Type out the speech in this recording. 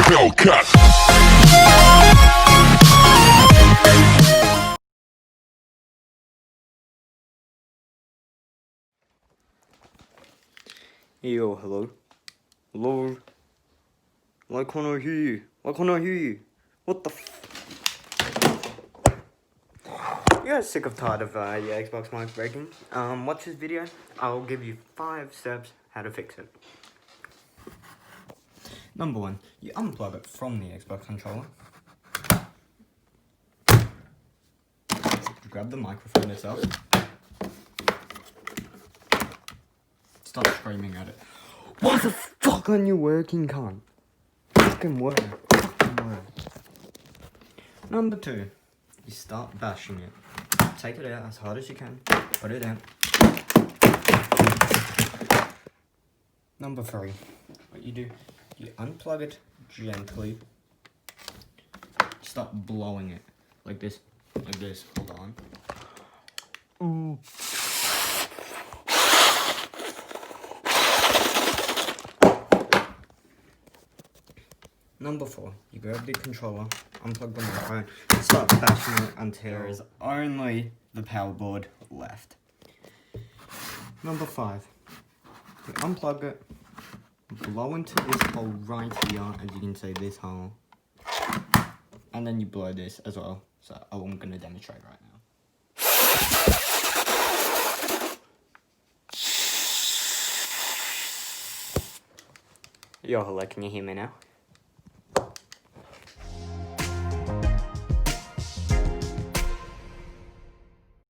Hellcat. Yo, hello. Hello. Why can't I hear you? Why can't I hear you? What the You guys sick of tired of your Xbox mic breaking? Watch this video. I'll give you 5 steps how to fix it. Number 1, you unplug it from the Xbox controller. You grab the microphone itself. Start screaming at it. Why the fuck aren't you working, cunt? Fucking work. Fucking work. Number 2, you start bashing it. Take it out as hard as you can. Put it out. Number 3, what you do, you unplug it gently. Start blowing it like this. Like this. Hold on. Ooh. Number 4, you grab the controller, unplug the microphone, and start bashing it until there is only the power board left. Number 5, you unplug it, blow into this hole right here, as you can see, this hole, and then you blow this as well. So I'm going to demonstrate right now. Yo, hello, can you hear me now?